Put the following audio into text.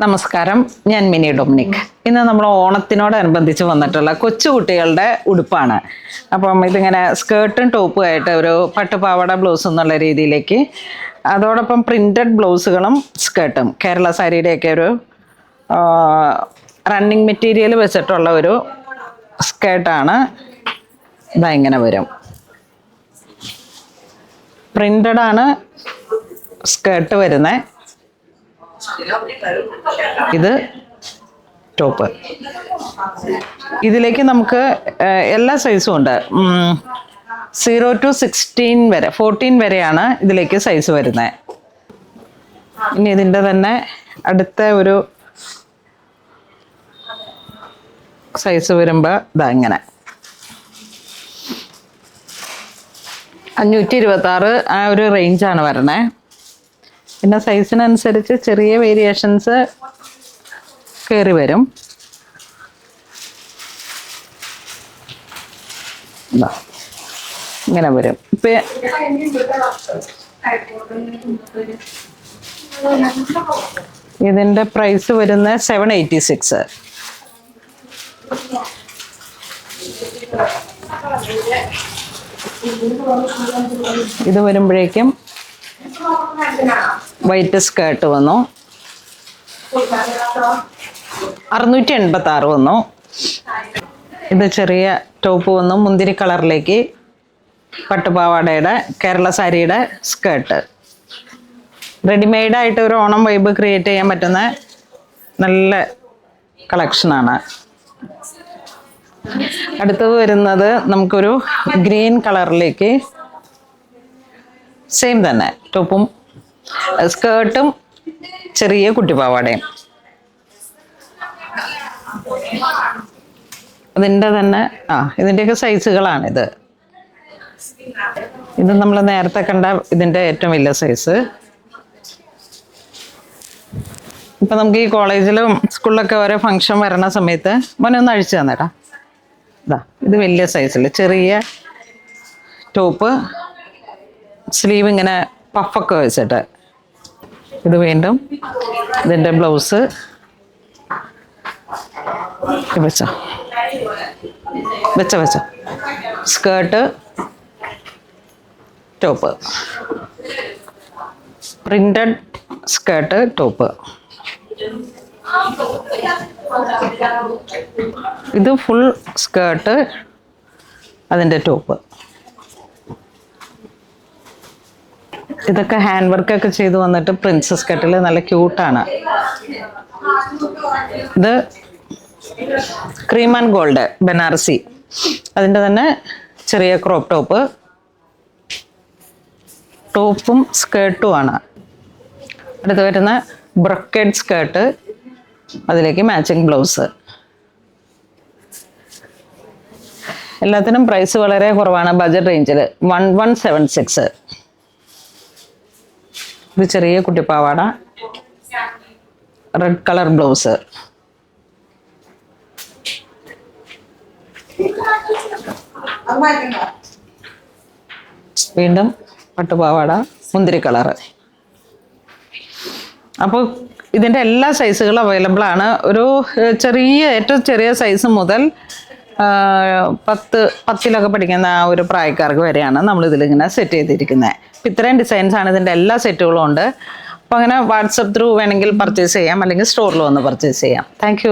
നമസ്കാരം, ഞാൻ mini Dominic. ഇന്ന് നമ്മൾ ഓണത്തിനോടനുബന്ധിച്ച് വന്നിട്ടുള്ള കൊച്ചുകുട്ടികളുടെ ഉടുപ്പാണ്. അപ്പം ഇതിങ്ങനെ സ്കേർട്ടും ടോപ്പും ആയിട്ട് ഒരു പട്ടുപാവാട ബ്ലൗസ് എന്നുള്ള രീതിയിലേക്ക്, അതോടൊപ്പം പ്രിന്റഡ് ബ്ലൗസുകളും സ്കേർട്ടും കേരള സാരിയുടെയൊക്കെ ഒരു റണ്ണിങ് മെറ്റീരിയൽ വെച്ചിട്ടുള്ള ഒരു സ്കേർട്ടാണ്. ഇതാ ഇങ്ങനെ വരും. പ്രിന്റഡ് ആണ് സ്കേർട്ട് വരുന്നത്. ഇത് ടോപ്പ്. ഇതിലേക്ക് നമുക്ക് എല്ലാ സൈസും ഉണ്ട്. 0 to 16 വരെ, 14 വരെയാണ് ഇതിലേക്ക് സൈസ് വരുന്നത്. ഇനി ഇതിൻ്റെ തന്നെ അടുത്ത ഒരു സൈസ് വരുമ്പോൾ ഇതാ ഇങ്ങനെ 526 ആ ഒരു റേഞ്ചാണ് വരണേ. പിന്നെ സൈസിനനുസരിച്ച് ചെറിയ വേരിയേഷൻസ് കയറി വരും. ഇങ്ങനെ വരും. ഇതിൻ്റെ പ്രൈസ് വരുന്നത് 786. ഇത് വരുമ്പോഴേക്കും വൈറ്റ് സ്കേർട്ട് വന്നു. 686 വന്നു. ഇത് ചെറിയ ടോപ്പ് വന്നു. മുന്തിരി കളറിലേക്ക് പട്ടുപാവാടയുടെ കേരള സാരിയുടെ സ്കേർട്ട്. റെഡിമെയ്ഡായിട്ട് ഒരു ഓണം വൈബ് ക്രിയേറ്റ് ചെയ്യാൻ പറ്റുന്ന നല്ല കളക്ഷനാണ്. അടുത്തത് വരുന്നത് നമുക്കൊരു ഗ്രീൻ കളറിലേക്ക് സെയിം തന്നെ ടോപ്പും സ്കേർട്ടും ചെറിയ കുട്ടിപ്പാവാടയും. അതിൻ്റെ തന്നെ ഇതിൻ്റെയൊക്കെ സൈസുകളാണിത്. ഇത് നമ്മൾ നേരത്തെ കണ്ട ഇതിൻ്റെ ഏറ്റവും വലിയ സൈസ്. ഇപ്പം നമുക്ക് ഈ കോളേജിലും സ്കൂളിലൊക്കെ ഓരോ ഫങ്ഷൻ വരണ സമയത്ത് മോനെ ഒന്ന് അഴിച്ചു തന്നേട്ടാ. ഇതാ ഇത് വലിയ സൈസിൽ ചെറിയ ടോപ്പ്, സ്ലീവ് ഇങ്ങനെ പഫൊക്കെ വെച്ചിട്ട്. ഇത് വീണ്ടും ഇതിൻ്റെ ബ്ലൗസ് വെച്ചോ വെച്ചോ വെച്ചോ skirt top, printed skirt top. ഇത് ഫുൾ സ്കേർട്ട്, അതിൻ്റെ ടോപ്പ്. ഇതൊക്കെ ഹാൻഡ് വർക്കൊക്കെ ചെയ്ത് വന്നിട്ട് പ്രിൻസസ് കട്ടിൽ നല്ല ക്യൂട്ടാണ്. ഇത് ക്രീം ആൻഡ് ഗോൾഡ് ബനാറസി, അതിൻ്റെ തന്നെ ചെറിയ ക്രോപ്പ് ടോപ്പ്. ടോപ്പും സ്കേർട്ടുമാണ്. അടുത്ത് വരുന്ന ബ്രൊക്കേഡ് സ്കേർട്ട്, അതിലേക്ക് മാച്ചിങ് ബ്ലൗസ്. എല്ലാത്തിനും പ്രൈസ് വളരെ കുറവാണ്. ബഡ്ജറ്റ് റേഞ്ചിൽ 1176. ഇത് ചെറിയ കുട്ടിപ്പാവാട, റെഡ് കളർ ബ്ലൗസ്. വീണ്ടും പട്ടുപാവാട, മുന്തിരി കളറ്. അപ്പോൾ ഇതിൻ്റെ എല്ലാ സൈസുകളും അവൈലബിൾ ആണ്. ഒരു ഏറ്റവും ചെറിയ സൈസ് മുതൽ 10ലൊക്കെ പഠിക്കുന്ന ആ ഒരു പ്രായക്കാർക്ക് വരെയാണ് നമ്മളിതിലിങ്ങനെ സെറ്റ് ചെയ്തിരിക്കുന്നത്. അപ്പം ഇത്രയും ഡിസൈൻസാണ്. ഇതിൻ്റെ എല്ലാ സെറ്റുകളും ഉണ്ട്. അപ്പോൾ അങ്ങനെ വാട്സപ്പ് ത്രൂ വേണമെങ്കിൽ പർച്ചേസ് ചെയ്യാം, അല്ലെങ്കിൽ സ്റ്റോറിൽ വന്ന് പർച്ചേസ് ചെയ്യാം. താങ്ക്